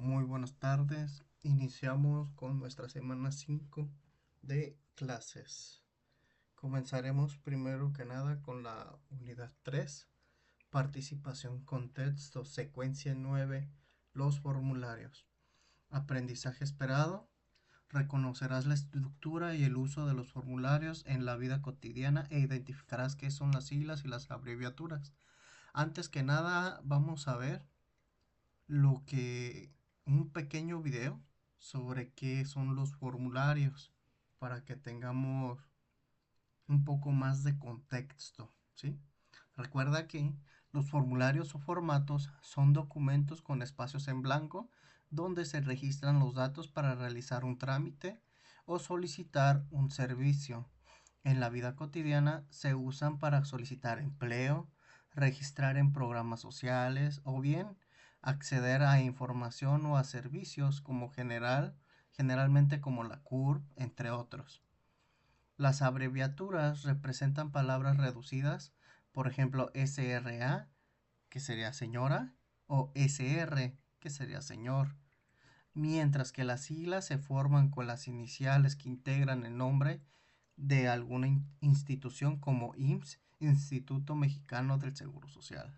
Muy buenas tardes. Iniciamos con nuestra semana 5 de clases. Comenzaremos primero que nada con la unidad 3, participación con texto, secuencia 9, los formularios. Aprendizaje esperado. Reconocerás la estructura y el uso de los formularios en la vida cotidiana e identificarás qué son las siglas y las abreviaturas. Antes que nada, vamos a ver lo que un pequeño video sobre qué son los formularios para que tengamos un poco más de contexto, ¿sí? Recuerda que los formularios o formatos son documentos con espacios en blanco donde se registran los datos para realizar un trámite o solicitar un servicio. En la vida cotidiana se usan para solicitar empleo, registrar en programas sociales o bien acceder a información o a servicios como generalmente como la CURP, entre otros. Las abreviaturas representan palabras reducidas, por ejemplo, SRA, que sería señora, o SR, que sería señor, mientras que las siglas se forman con las iniciales que integran el nombre de alguna institución como IMSS, Instituto Mexicano del Seguro Social.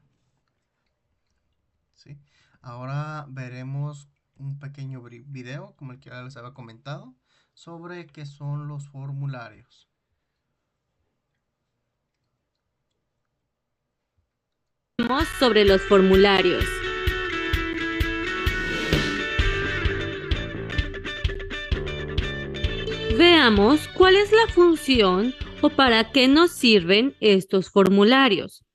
¿Sí? Ahora veremos un pequeño video, como el que ya les había comentado, sobre qué son los formularios. Sobre los formularios. Veamos cuál es la función o para qué nos sirven estos formularios.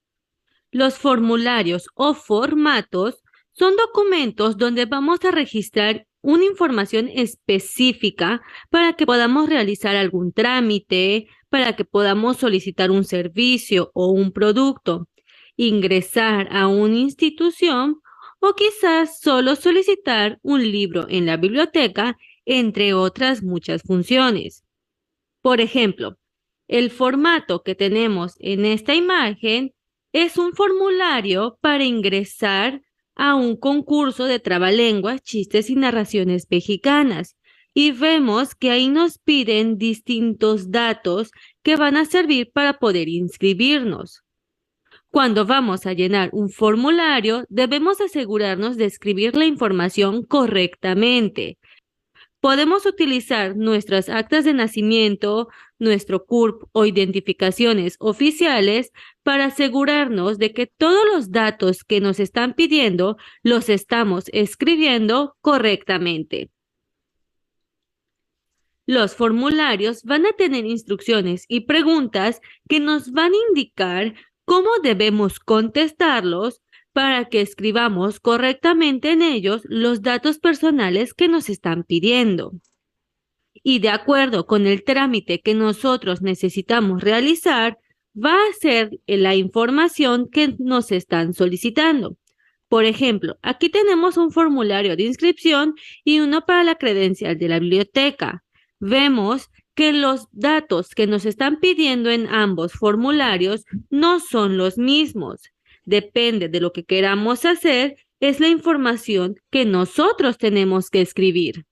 Los formularios o formatos son documentos donde vamos a registrar una información específica para que podamos realizar algún trámite, para que podamos solicitar un servicio o un producto, ingresar a una institución o quizás solo solicitar un libro en la biblioteca, entre otras muchas funciones. Por ejemplo, el formato que tenemos en esta imagen es un formulario para ingresar a un concurso de trabalenguas, chistes y narraciones mexicanas. Y vemos que ahí nos piden distintos datos que van a servir para poder inscribirnos. Cuando vamos a llenar un formulario, debemos asegurarnos de escribir la información correctamente. Podemos utilizar nuestras actas de nacimiento, nuestro CURP o identificaciones oficiales para asegurarnos de que todos los datos que nos están pidiendo los estamos escribiendo correctamente. Los formularios van a tener instrucciones y preguntas que nos van a indicar cómo debemos contestarlos para que escribamos correctamente en ellos los datos personales que nos están pidiendo. Y de acuerdo con el trámite que nosotros necesitamos realizar, va a ser la información que nos están solicitando. Por ejemplo, aquí tenemos un formulario de inscripción y uno para la credencial de la biblioteca. Vemos que los datos que nos están pidiendo en ambos formularios no son los mismos. Depende de lo que queramos hacer, es la información que nosotros tenemos que escribir.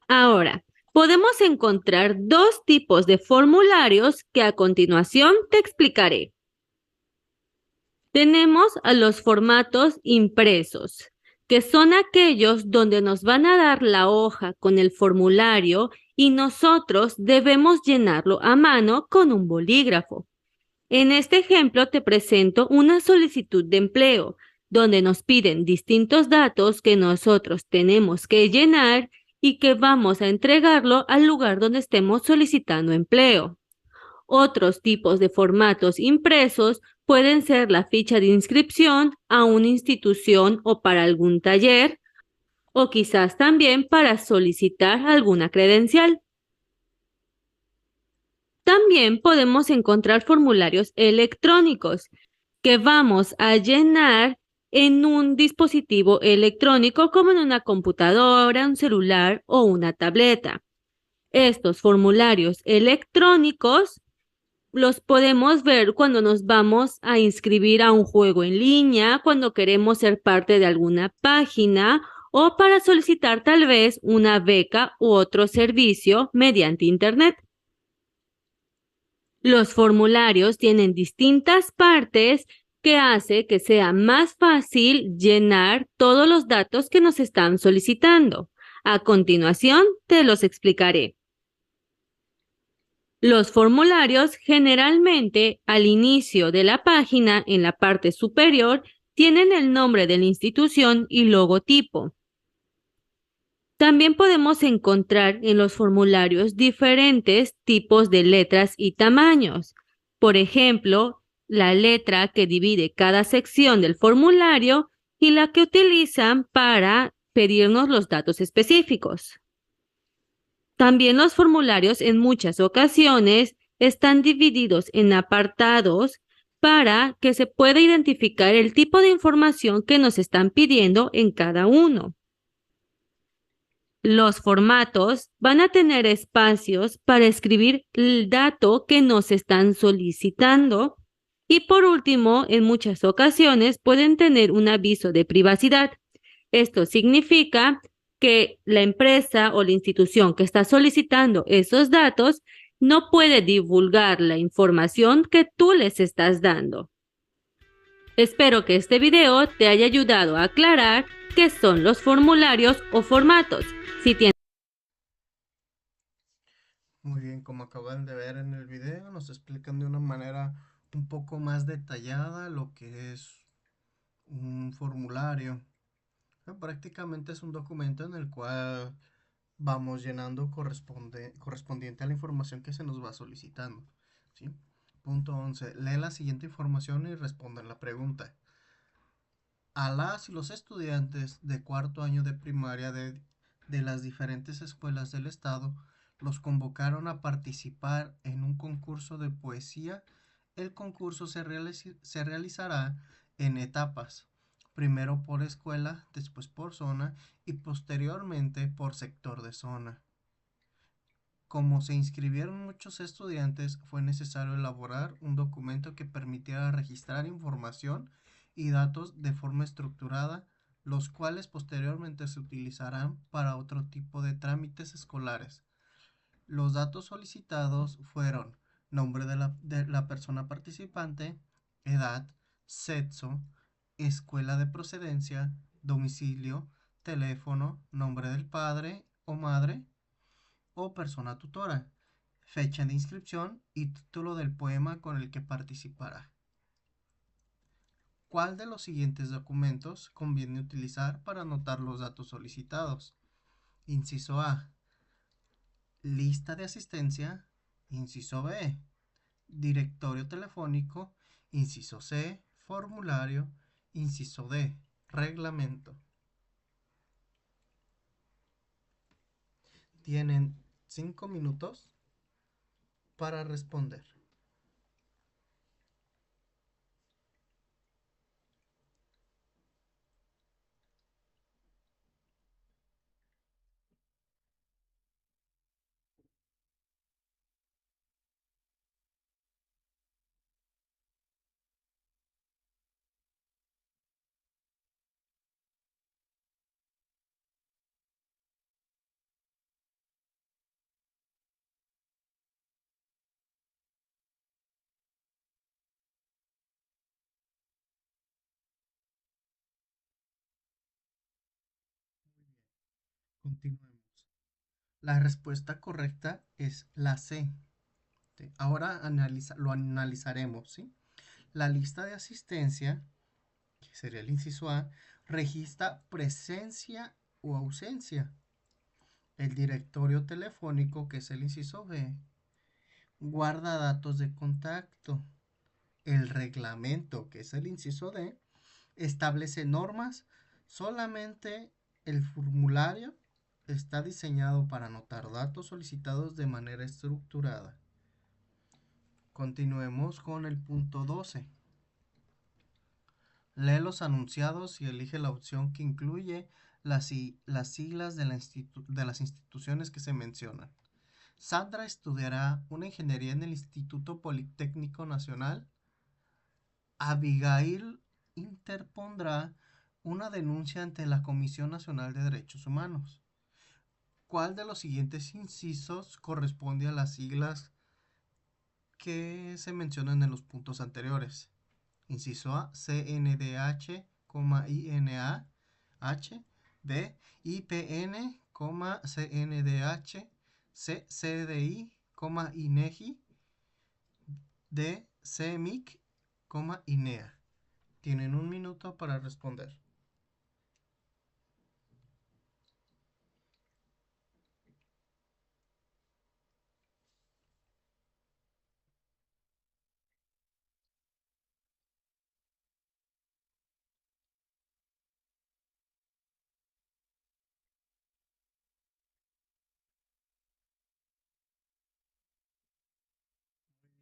Ahora, podemos encontrar dos tipos de formularios que a continuación te explicaré. Tenemos a los formatos impresos, que son aquellos donde nos van a dar la hoja con el formulario y nosotros debemos llenarlo a mano con un bolígrafo. En este ejemplo te presento una solicitud de empleo, donde nos piden distintos datos que nosotros tenemos que llenar y que vamos a entregarlo al lugar donde estemos solicitando empleo. Otros tipos de formatos impresos pueden ser la ficha de inscripción a una institución o para algún taller, o quizás también para solicitar alguna credencial. También podemos encontrar formularios electrónicos que vamos a llenar en un dispositivo electrónico como en una computadora, un celular o una tableta. Estos formularios electrónicos los podemos ver cuando nos vamos a inscribir a un juego en línea, cuando queremos ser parte de alguna página o para solicitar tal vez una beca u otro servicio mediante Internet. Los formularios tienen distintas partes que hace que sea más fácil llenar todos los datos que nos están solicitando. A continuación, te los explicaré. Los formularios generalmente al inicio de la página, en la parte superior, tienen el nombre de la institución y logotipo. También podemos encontrar en los formularios diferentes tipos de letras y tamaños. Por ejemplo, la letra que divide cada sección del formulario y la que utilizan para pedirnos los datos específicos. También los formularios en muchas ocasiones están divididos en apartados para que se pueda identificar el tipo de información que nos están pidiendo en cada uno. Los formatos van a tener espacios para escribir el dato que nos están solicitando y por último, en muchas ocasiones pueden tener un aviso de privacidad. Esto significa que la empresa o la institución que está solicitando esos datos no puede divulgar la información que tú les estás dando. Espero que este video te haya ayudado a aclarar qué son los formularios o formatos. Si tienes Muy bien, como acaban de ver en el video, nos explican de una manera un poco más detallada lo que es un formulario. Prácticamente es un documento en el cual vamos llenando correspondiente a la información que se nos va solicitando. ¿Sí? Punto 11. Lee la siguiente información y responde la pregunta. A las y los estudiantes de cuarto año de primaria de las diferentes escuelas del estado los convocaron a participar en un concurso de poesía. El concurso se realizará en etapas, primero por escuela, después por zona y posteriormente por sector de zona. Como se inscribieron muchos estudiantes, fue necesario elaborar un documento que permitiera registrar información y datos de forma estructurada, los cuales posteriormente se utilizarán para otro tipo de trámites escolares. Los datos solicitados fueron nombre de la persona participante, edad, sexo, escuela de procedencia, domicilio, teléfono, nombre del padre o madre o persona tutora, fecha de inscripción y título del poema con el que participará. ¿Cuál de los siguientes documentos conviene utilizar para anotar los datos solicitados? Inciso A. Lista de asistencia. Inciso B. Directorio telefónico. Inciso C. Formulario. Inciso D. Reglamento. Tienen 5 minutos para responder. Continuemos. La respuesta correcta es la C. ¿Sí? Ahora lo analizaremos. ¿Sí? La lista de asistencia, que sería el inciso A, registra presencia o ausencia. El directorio telefónico, que es el inciso B, guarda datos de contacto. El reglamento, que es el inciso D, establece normas. Solamente el formulario está diseñado para anotar datos solicitados de manera estructurada. Continuemos con el punto 12. Lee los anunciados y elige la opción que incluye las siglas de las instituciones que se mencionan. Sandra estudiará una ingeniería en el Instituto Politécnico Nacional. Abigail interpondrá una denuncia ante la Comisión Nacional de Derechos Humanos. ¿Cuál de los siguientes incisos corresponde a las siglas que se mencionan en los puntos anteriores? Inciso A, CNDH, INAH, B, IPN, CNDH, C, CDI, INEGI, D, CEMIC, INEA. Tienen un minuto para responder.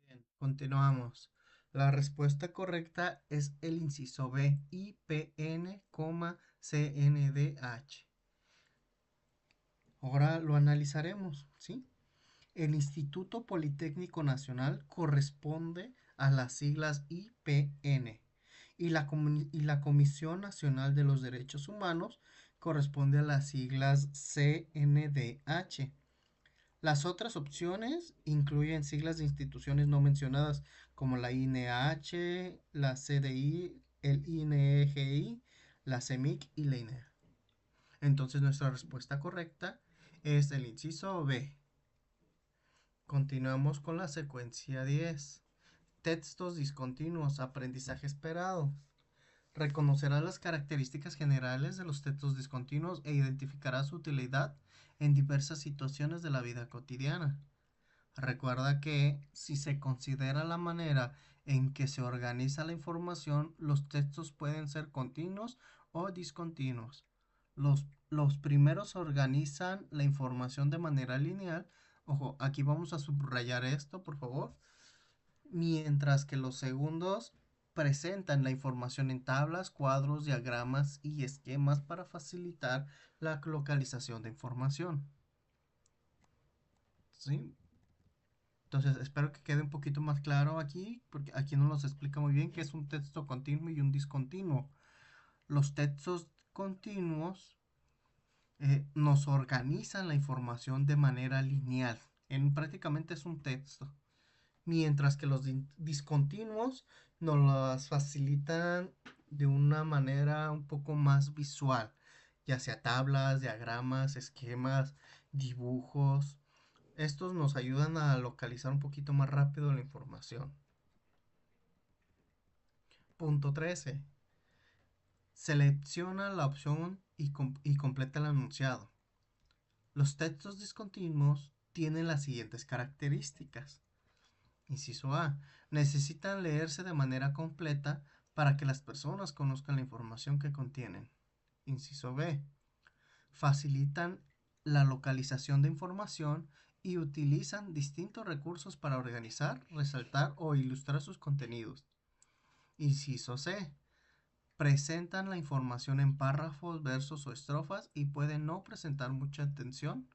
Bien, continuamos. La respuesta correcta es el inciso B, IPN, CNDH. Ahora lo analizaremos, ¿sí? El Instituto Politécnico Nacional corresponde a las siglas IPN y la Comisión Nacional de los Derechos Humanos corresponde a las siglas CNDH. Las otras opciones incluyen siglas de instituciones no mencionadas como la INEH, la CDI, el INEGI, la CEMIC y la INEA. Entonces nuestra respuesta correcta es el inciso B. Continuamos con la secuencia 10. Textos discontinuos, aprendizaje esperado. Reconocerá las características generales de los textos discontinuos e identificará su utilidad en diversas situaciones de la vida cotidiana. Recuerda que si se considera la manera en que se organiza la información, los textos pueden ser continuos o discontinuos. Los primeros organizan la información de manera lineal. Ojo, aquí vamos a subrayar esto, por favor. Mientras que los segundos presentan la información en tablas, cuadros, diagramas y esquemas para facilitar la localización de información. ¿Sí? Entonces, espero que quede un poquito más claro aquí, porque aquí no nos explica muy bien qué es un texto continuo y un discontinuo. Los textos continuos nos organizan la información de manera lineal. Prácticamente es un texto. Mientras que los discontinuos nos las facilitan de una manera un poco más visual, ya sea tablas, diagramas, esquemas, dibujos. Estos nos ayudan a localizar un poquito más rápido la información. Punto 13. Selecciona la opción y completa el enunciado. Los textos discontinuos tienen las siguientes características. Inciso A. Necesitan leerse de manera completa para que las personas conozcan la información que contienen. Inciso B. Facilitan la localización de información y utilizan distintos recursos para organizar, resaltar o ilustrar sus contenidos. Inciso C. Presentan la información en párrafos, versos o estrofas y pueden no prestar mucha atención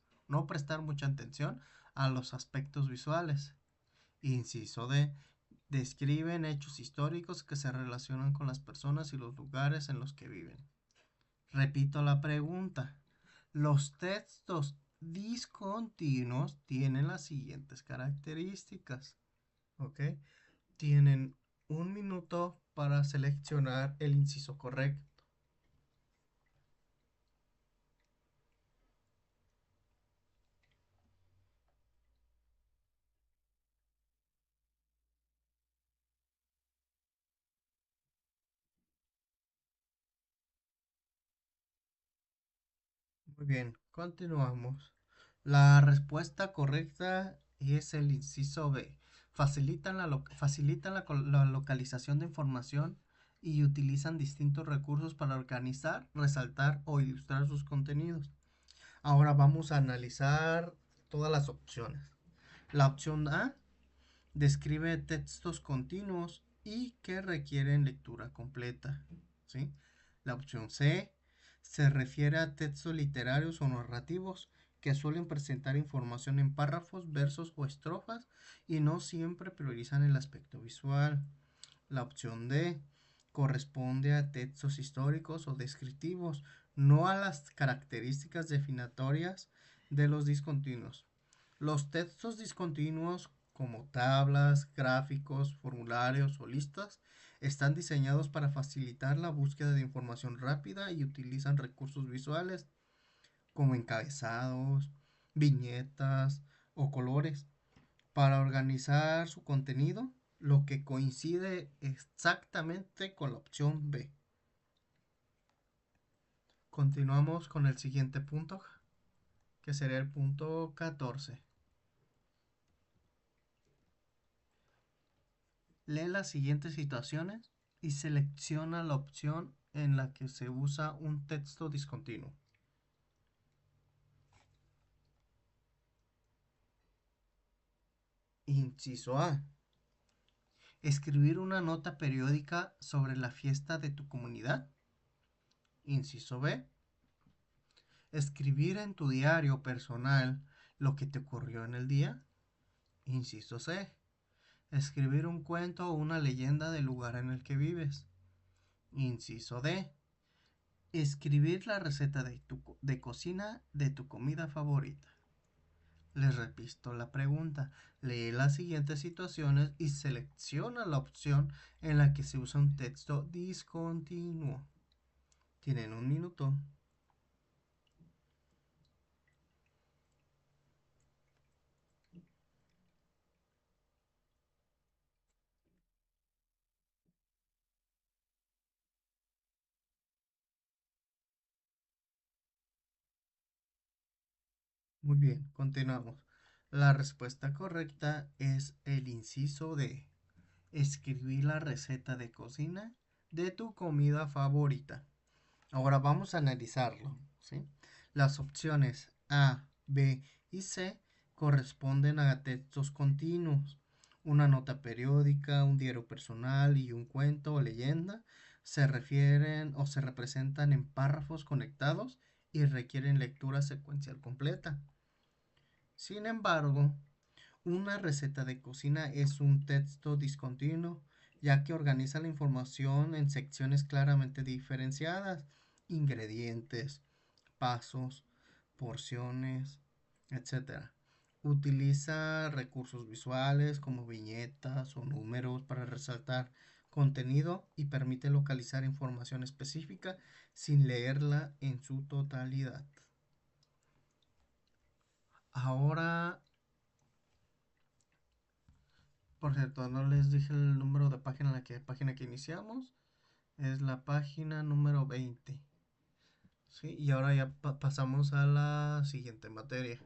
a los aspectos visuales. Inciso D. Describen hechos históricos que se relacionan con las personas y los lugares en los que viven. Repito la pregunta. Los textos discontinuos tienen las siguientes características. ¿Ok? Tienen un minuto para seleccionar el inciso correcto. Muy bien, continuamos. La respuesta correcta es el inciso B. Facilitan la localización de información y utilizan distintos recursos para organizar, resaltar o ilustrar sus contenidos. Ahora vamos a analizar todas las opciones. La opción A describe textos continuos y que requieren lectura completa. ¿Sí? La opción C se refiere a textos literarios o narrativos que suelen presentar información en párrafos, versos o estrofas y no siempre priorizan el aspecto visual. La opción D corresponde a textos históricos o descriptivos, no a las características definitorias de los discontinuos. Los textos discontinuos, como tablas, gráficos, formularios o listas, están diseñados para facilitar la búsqueda de información rápida y utilizan recursos visuales como encabezados, viñetas o colores para organizar su contenido, lo que coincide exactamente con la opción B. Continuamos con el siguiente punto, que sería el punto 14. Lee las siguientes situaciones y selecciona la opción en la que se usa un texto discontinuo. Inciso A. Escribir una nota periódica sobre la fiesta de tu comunidad. Inciso B. Escribir en tu diario personal lo que te ocurrió en el día. Inciso C. Escribir un cuento o una leyenda del lugar en el que vives. Inciso D. Escribir la receta de cocina de tu comida favorita. Les repito la pregunta. Lee las siguientes situaciones y selecciona la opción en la que se usa un texto discontinuo. Tienen un minuto. Muy bien, continuamos. La respuesta correcta es el inciso D. Escribir la receta de cocina de tu comida favorita. Ahora vamos a analizarlo, ¿sí? Las opciones A, B y C corresponden a textos continuos. Una nota periódica, un diario personal y un cuento o leyenda se refieren o se representan en párrafos conectados y requieren lectura secuencial completa. Sin embargo, una receta de cocina es un texto discontinuo, ya que organiza la información en secciones claramente diferenciadas: ingredientes, pasos, porciones, etcétera. Utiliza recursos visuales como viñetas o números para resaltar contenido y permite localizar información específica sin leerla en su totalidad. Ahora, por cierto, no les dije el número de página que iniciamos. Es la página número 20. ¿Sí? Y ahora ya pasamos a la siguiente materia.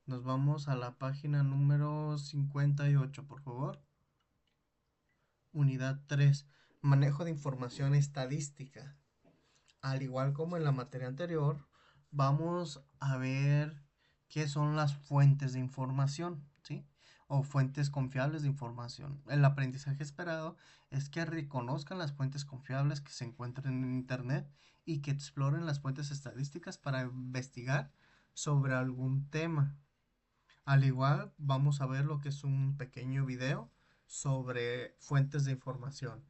Nos vamos a la página número 58, por favor. Unidad 3. Manejo de información estadística. Al igual como en la materia anterior, vamos a ver qué son las fuentes de información, ¿sí? O fuentes confiables de información. El aprendizaje esperado es que reconozcan las fuentes confiables que se encuentran en Internet y que exploren las fuentes estadísticas para investigar sobre algún tema. Al igual, vamos a ver lo que es un pequeño video sobre fuentes de información.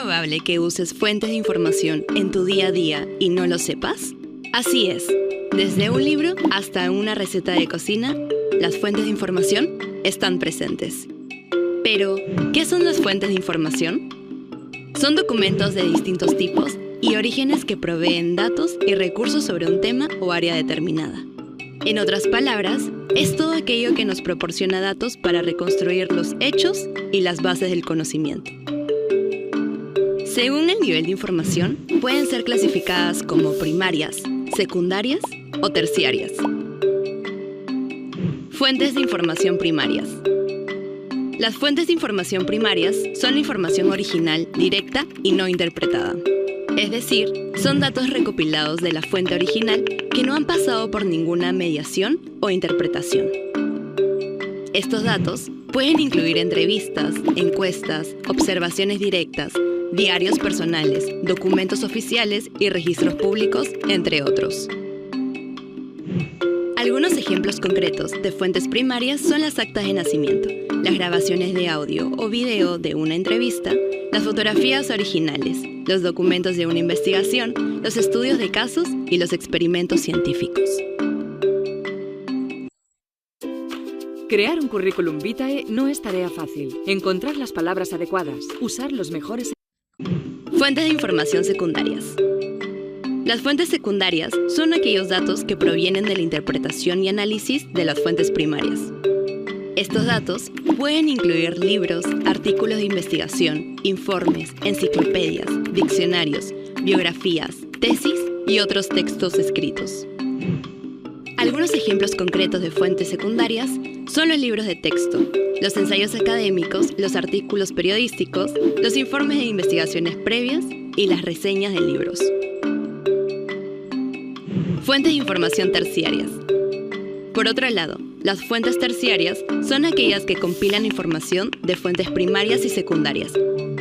probable que uses fuentes de información en tu día a día y no lo sepas? Así es. Desde un libro hasta una receta de cocina, las fuentes de información están presentes. Pero, ¿qué son las fuentes de información? Son documentos de distintos tipos y orígenes que proveen datos y recursos sobre un tema o área determinada. En otras palabras, es todo aquello que nos proporciona datos para reconstruir los hechos y las bases del conocimiento. Según el nivel de información, pueden ser clasificadas como primarias, secundarias o terciarias. Fuentes de información primarias. Las fuentes de información primarias son la información original, directa y no interpretada. Es decir, son datos recopilados de la fuente original que no han pasado por ninguna mediación o interpretación. Estos datos pueden incluir entrevistas, encuestas, observaciones directas, diarios personales, documentos oficiales y registros públicos, entre otros. Algunos ejemplos concretos de fuentes primarias son las actas de nacimiento, las grabaciones de audio o video de una entrevista, las fotografías originales, los documentos de una investigación, los estudios de casos y los experimentos científicos. Crear un currículum vitae no es tarea fácil. Encontrar las palabras adecuadas, usar los mejores... Fuentes de información secundarias. Las fuentes secundarias son aquellos datos que provienen de la interpretación y análisis de las fuentes primarias. Estos datos pueden incluir libros, artículos de investigación, informes, enciclopedias, diccionarios, biografías, tesis y otros textos escritos. Algunos ejemplos concretos de fuentes secundarias son los libros de texto, los ensayos académicos, los artículos periodísticos, los informes de investigaciones previas y las reseñas de libros. Fuentes de información terciarias. Por otro lado, las fuentes terciarias son aquellas que compilan información de fuentes primarias y secundarias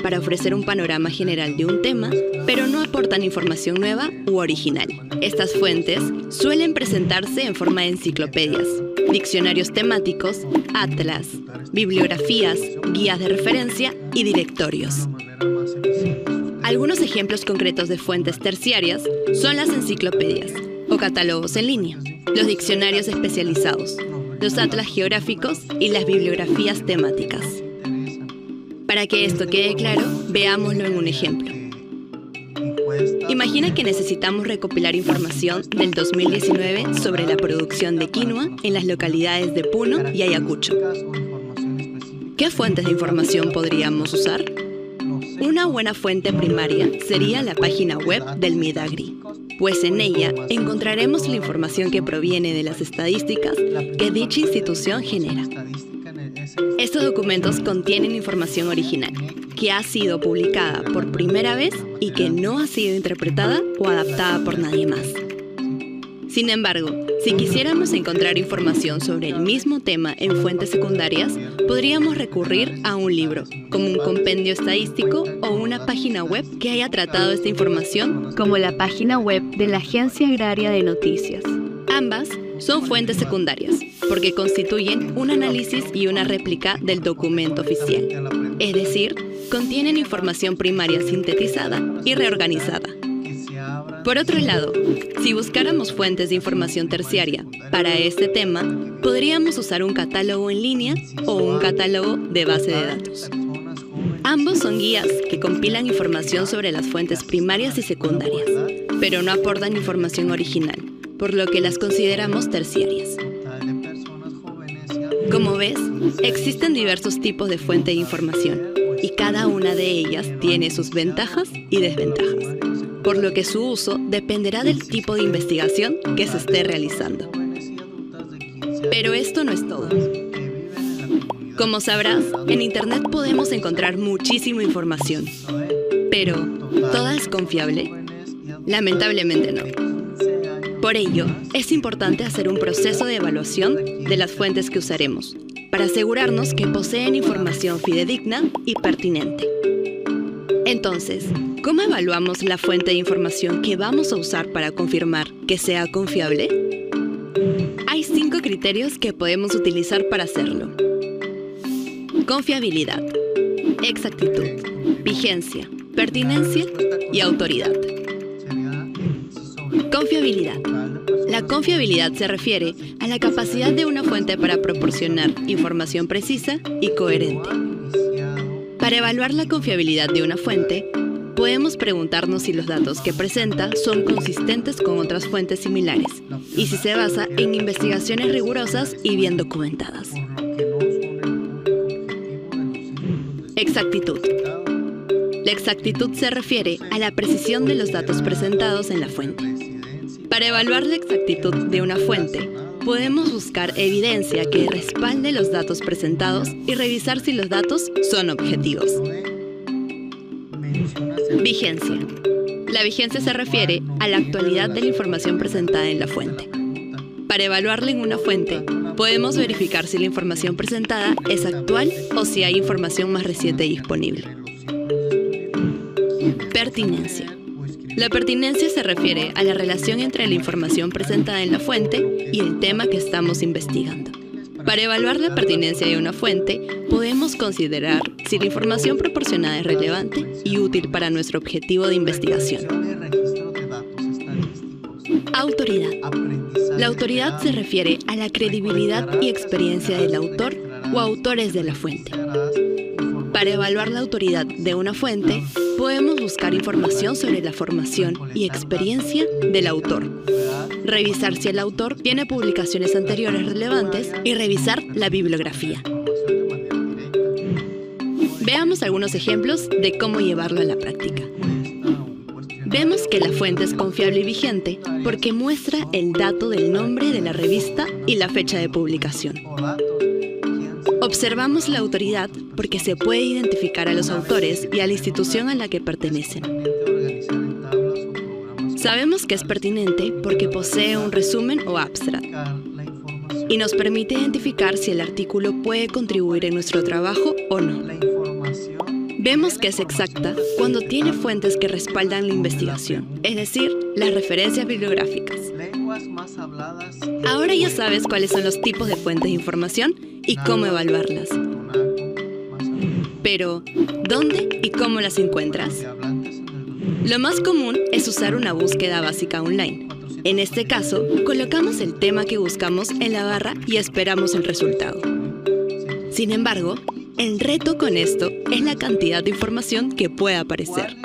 para ofrecer un panorama general de un tema, pero no aportan información nueva u original. Estas fuentes suelen presentarse en forma de enciclopedias, diccionarios temáticos, atlas, bibliografías, guías de referencia y directorios. Algunos ejemplos concretos de fuentes terciarias son las enciclopedias o catálogos en línea, los diccionarios especializados, los atlas geográficos y las bibliografías temáticas. Para que esto quede claro, veámoslo en un ejemplo. Imagina que necesitamos recopilar información del 2019 sobre la producción de quinoa en las localidades de Puno y Ayacucho. ¿Qué fuentes de información podríamos usar? Una buena fuente primaria sería la página web del Midagri, pues en ella encontraremos la información que proviene de las estadísticas que dicha institución genera. Estos documentos contienen información original, que ha sido publicada por primera vez y que no ha sido interpretada o adaptada por nadie más. Sin embargo, si quisiéramos encontrar información sobre el mismo tema en fuentes secundarias, podríamos recurrir a un libro, como un compendio estadístico o una página web que haya tratado esta información, como la página web de la Agencia Agraria de Noticias. Ambas son fuentes secundarias, porque constituyen un análisis y una réplica del documento oficial. Es decir, contienen información primaria sintetizada y reorganizada. Por otro lado, si buscáramos fuentes de información terciaria para este tema, podríamos usar un catálogo en línea o un catálogo de base de datos. Ambos son guías que compilan información sobre las fuentes primarias y secundarias, pero no aportan información original, por lo que las consideramos terciarias. Como ves, existen diversos tipos de fuente de información y cada una de ellas tiene sus ventajas y desventajas, por lo que su uso dependerá del tipo de investigación que se esté realizando. Pero esto no es todo. Como sabrás, en Internet podemos encontrar muchísima información. Pero, ¿toda es confiable? Lamentablemente no. Por ello, es importante hacer un proceso de evaluación de las fuentes que usaremos, para asegurarnos que poseen información fidedigna y pertinente. Entonces, ¿cómo evaluamos la fuente de información que vamos a usar para confirmar que sea confiable? Hay 5 criterios que podemos utilizar para hacerlo. Confiabilidad, exactitud, vigencia, pertinencia y autoridad. Confiabilidad. La confiabilidad se refiere a la capacidad de una fuente para proporcionar información precisa y coherente. Para evaluar la confiabilidad de una fuente, podemos preguntarnos si los datos que presenta son consistentes con otras fuentes similares y si se basa en investigaciones rigurosas y bien documentadas. Exactitud. La exactitud se refiere a la precisión de los datos presentados en la fuente. Para evaluar la exactitud de una fuente, podemos buscar evidencia que respalde los datos presentados y revisar si los datos son objetivos. Vigencia. La vigencia se refiere a la actualidad de la información presentada en la fuente. Para evaluarla en una fuente, podemos verificar si la información presentada es actual o si hay información más reciente disponible. Pertinencia. La pertinencia se refiere a la relación entre la información presentada en la fuente y el tema que estamos investigando. Para evaluar la pertinencia de una fuente, podemos considerar si la información proporcionada es relevante y útil para nuestro objetivo de investigación. Autoridad. La autoridad se refiere a la credibilidad y experiencia del autor o autores de la fuente. Para evaluar la autoridad de una fuente, podemos buscar información sobre la formación y experiencia del autor, revisar si el autor tiene publicaciones anteriores relevantes y revisar la bibliografía. Veamos algunos ejemplos de cómo llevarlo a la práctica. Vemos que la fuente es confiable y vigente porque muestra el dato del nombre de la revista y la fecha de publicación. Observamos la autoridad porque se puede identificar a los autores y a la institución a la que pertenecen. Sabemos que es pertinente porque posee un resumen o abstract y nos permite identificar si el artículo puede contribuir en nuestro trabajo o no. Vemos que es exacta cuando tiene fuentes que respaldan la investigación, es decir, las referencias bibliográficas. Ahora ya sabes cuáles son los tipos de fuentes de información y cómo evaluarlas. Pero, ¿dónde y cómo las encuentras? Lo más común es usar una búsqueda básica online. En este caso, colocamos el tema que buscamos en la barra y esperamos el resultado. Sin embargo, el reto con esto es la cantidad de información que puede aparecer,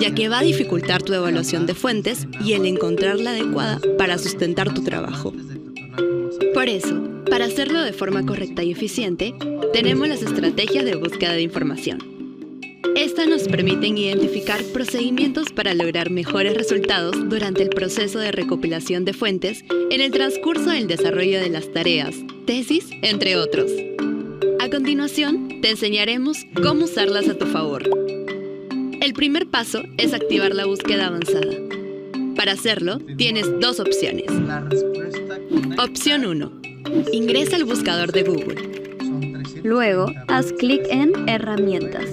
ya que va a dificultar tu evaluación de fuentes y el encontrar la adecuada para sustentar tu trabajo. Por eso, para hacerlo de forma correcta y eficiente, tenemos las estrategias de búsqueda de información. Estas nos permiten identificar procedimientos para lograr mejores resultados durante el proceso de recopilación de fuentes en el transcurso del desarrollo de las tareas, tesis, entre otros. A continuación, te enseñaremos cómo usarlas a tu favor. El primer paso es activar la búsqueda avanzada. Para hacerlo, tienes dos opciones. Opción 1. Ingresa al buscador de Google. Luego, haz clic en Herramientas.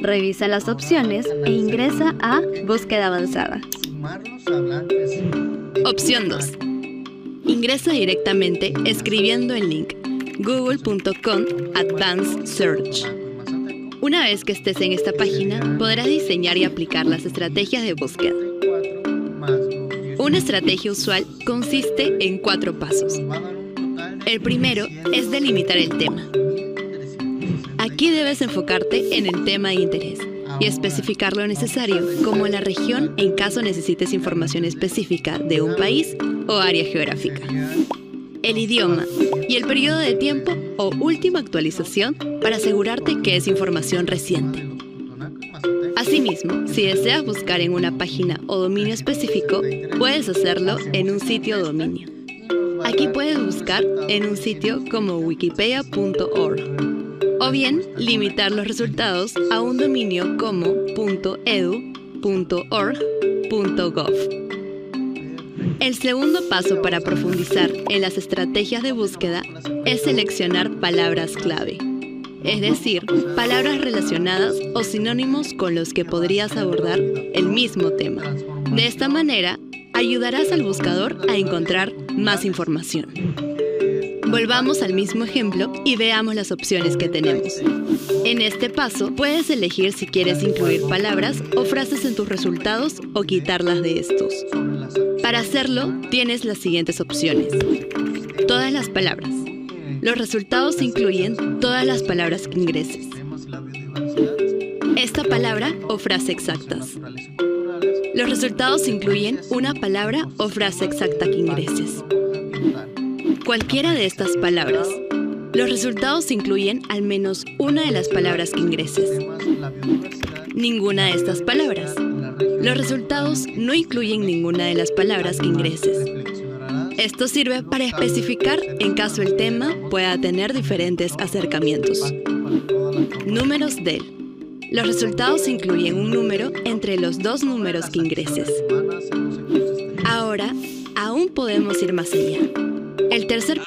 Revisa las opciones e ingresa a Búsqueda avanzada. Opción 2. Ingresa directamente escribiendo el link google.com Advanced Search. Una vez que estés en esta página, podrás diseñar y aplicar las estrategias de búsqueda. Una estrategia usual consiste en 4 pasos. El primero es delimitar el tema. Aquí debes enfocarte en el tema de interés y especificar lo necesario, como la región en caso necesites información específica de un país o área geográfica, el idioma y el periodo de tiempo o última actualización para asegurarte que es información reciente. Asimismo, si deseas buscar en una página o dominio específico, puedes hacerlo en un sitio o dominio. Aquí puedes buscar en un sitio como wikipedia.org o bien limitar los resultados a un dominio como .edu.org.gov. El segundo paso para profundizar en las estrategias de búsqueda es seleccionar palabras clave, es decir, palabras relacionadas o sinónimos con los que podrías abordar el mismo tema. De esta manera, ayudarás al buscador a encontrar más información. Volvamos al mismo ejemplo y veamos las opciones que tenemos. En este paso, puedes elegir si quieres incluir palabras o frases en tus resultados o quitarlas de estos. Para hacerlo, tienes las siguientes opciones. Todas las palabras. Los resultados incluyen todas las palabras que ingreses. Esta palabra o frase exactas. Los resultados incluyen una palabra o frase exacta que ingreses. Cualquiera de estas palabras. Los resultados incluyen al menos una de las palabras que ingreses. Ninguna de estas palabras. Los resultados no incluyen ninguna de las palabras que ingreses. Esto sirve para especificar en caso el tema pueda tener diferentes acercamientos. Números del. Los resultados incluyen un número entre los dos números que ingreses. Ahora, aún podemos ir más allá. El tercer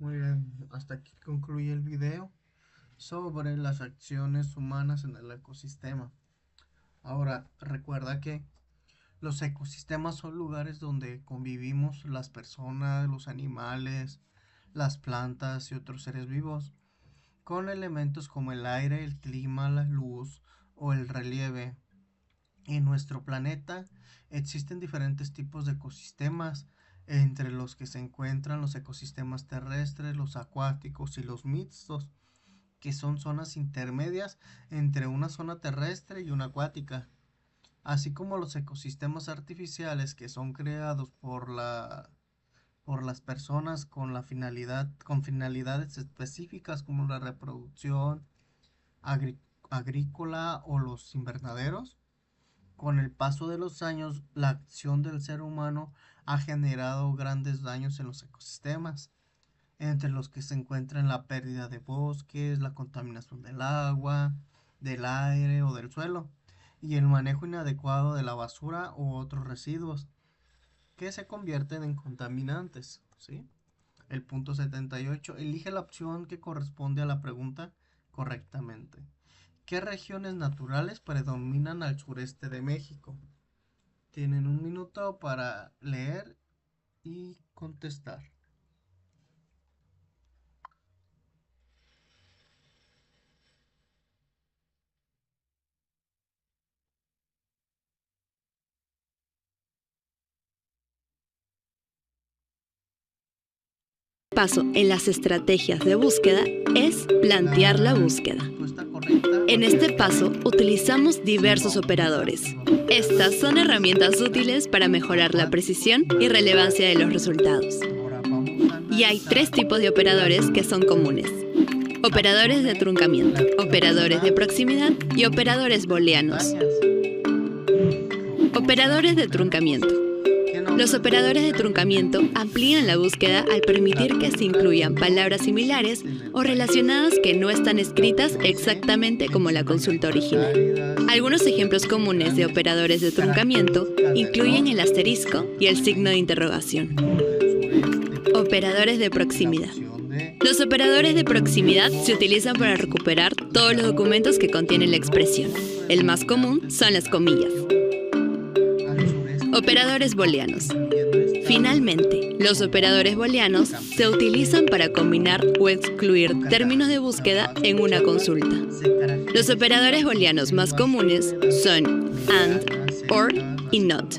Muy bien, hasta aquí concluye el video sobre las acciones humanas en el ecosistema. Ahora, recuerda que los ecosistemas son lugares donde convivimos las personas, los animales, las plantas y otros seres vivos, con elementos como el aire, el clima, la luz o el relieve. En nuestro planeta existen diferentes tipos de ecosistemas, entre los que se encuentran los ecosistemas terrestres, los acuáticos y los mixtos, que son zonas intermedias entre una zona terrestre y una acuática, así como los ecosistemas artificiales que son creados por las personas con finalidades específicas como la reproducción agrícola o los invernaderos. Con el paso de los años, la acción del ser humano ha generado grandes daños en los ecosistemas, entre los que se encuentran la pérdida de bosques, la contaminación del agua, del aire o del suelo, y el manejo inadecuado de la basura u otros residuos, que se convierten en contaminantes, ¿sí? El punto 78. Elige la opción que corresponde a la pregunta correctamente. ¿Qué regiones naturales predominan al sureste de México? Tienen 1 minuto para leer y contestar. Paso en las estrategias de búsqueda es plantear la búsqueda. Respuesta correcta. En este paso utilizamos diversos operadores. Estas son herramientas útiles para mejorar la precisión y relevancia de los resultados. Ahora vamos a Y hay 3 tipos de operadores que son comunes: operadores de truncamiento, operadores de proximidad y operadores booleanos. Operadores de truncamiento. Los operadores de truncamiento amplían la búsqueda al permitir que se incluyan palabras similares o relacionadas que no están escritas exactamente como la consulta original. Algunos ejemplos comunes de operadores de truncamiento incluyen el asterisco y el signo de interrogación. Operadores de proximidad. Los operadores de proximidad se utilizan para recuperar todos los documentos que contienen la expresión. El más común son las comillas. Operadores booleanos. Finalmente, los operadores booleanos se utilizan para combinar o excluir términos de búsqueda en una consulta. Los operadores booleanos más comunes son AND, OR y NOT.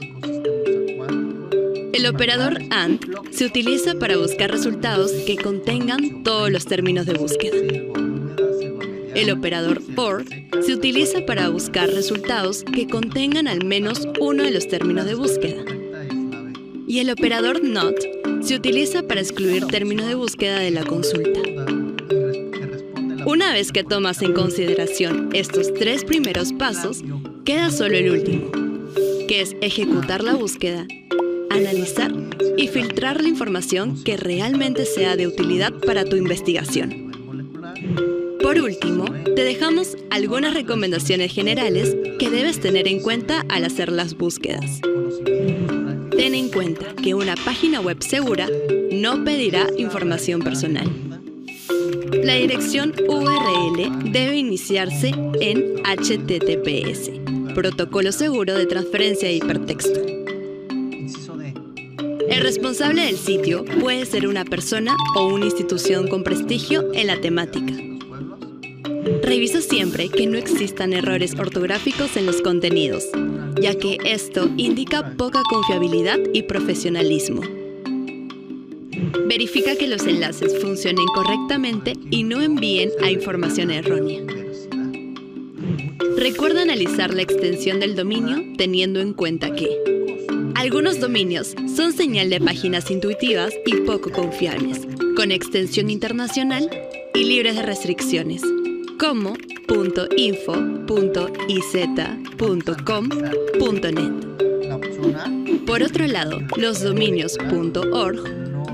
El operador AND se utiliza para buscar resultados que contengan todos los términos de búsqueda. El operador OR se utiliza para buscar resultados que contengan al menos uno de los términos de búsqueda. Y el operador NOT se utiliza para excluir términos de búsqueda de la consulta. Una vez que tomas en consideración estos 3 primeros pasos, queda solo el último, que es ejecutar la búsqueda, analizar y filtrar la información que realmente sea de utilidad para tu investigación. Por último, te dejamos algunas recomendaciones generales que debes tener en cuenta al hacer las búsquedas. Ten en cuenta que una página web segura no pedirá información personal. La dirección URL debe iniciarse en HTTPS, protocolo seguro de transferencia de hipertexto. El responsable del sitio puede ser una persona o una institución con prestigio en la temática. Revisa siempre que no existan errores ortográficos en los contenidos, ya que esto indica poca confiabilidad y profesionalismo. Verifica que los enlaces funcionen correctamente y no envíen a información errónea. Recuerda analizar la extensión del dominio teniendo en cuenta que algunos dominios son señal de páginas intuitivas y poco confiables, con extensión internacional y libres de restricciones, como .info, .iz, .com.net. Por otro lado, los dominios .org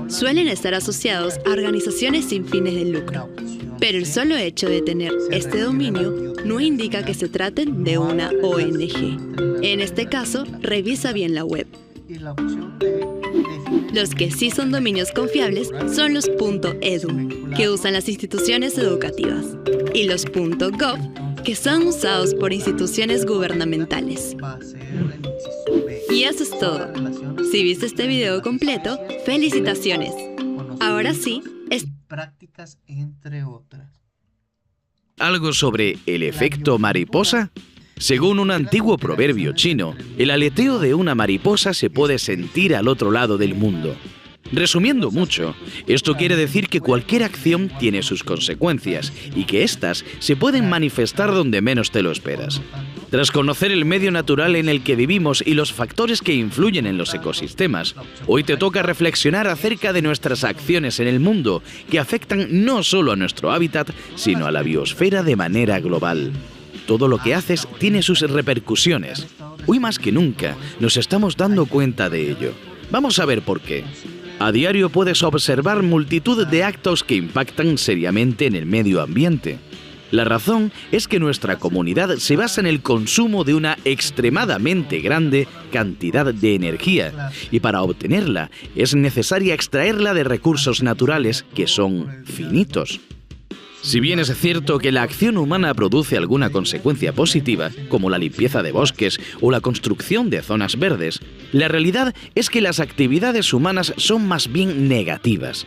suelen estar asociados a organizaciones sin fines de lucro, pero el solo hecho de tener este dominio no indica que se traten de una ONG. En este caso, revisa bien la web. Los que sí son dominios confiables son los .edu, que usan las instituciones educativas, y los .gov, que son usados por instituciones gubernamentales. Y eso es todo. Si viste este video completo, felicitaciones. Ahora sí, prácticas entre otras. ¿Algo sobre el efecto mariposa? Según un antiguo proverbio chino, el aleteo de una mariposa se puede sentir al otro lado del mundo. Resumiendo mucho, esto quiere decir que cualquier acción tiene sus consecuencias y que éstas se pueden manifestar donde menos te lo esperas. Tras conocer el medio natural en el que vivimos y los factores que influyen en los ecosistemas, hoy te toca reflexionar acerca de nuestras acciones en el mundo que afectan no solo a nuestro hábitat, sino a la biosfera de manera global. Todo lo que haces tiene sus repercusiones. Hoy más que nunca nos estamos dando cuenta de ello. Vamos a ver por qué. A diario puedes observar multitud de actos que impactan seriamente en el medio ambiente. La razón es que nuestra comunidad se basa en el consumo de una extremadamente grande cantidad de energía y para obtenerla es necesaria extraerla de recursos naturales que son finitos. Si bien es cierto que la acción humana produce alguna consecuencia positiva, como la limpieza de bosques o la construcción de zonas verdes, la realidad es que las actividades humanas son más bien negativas.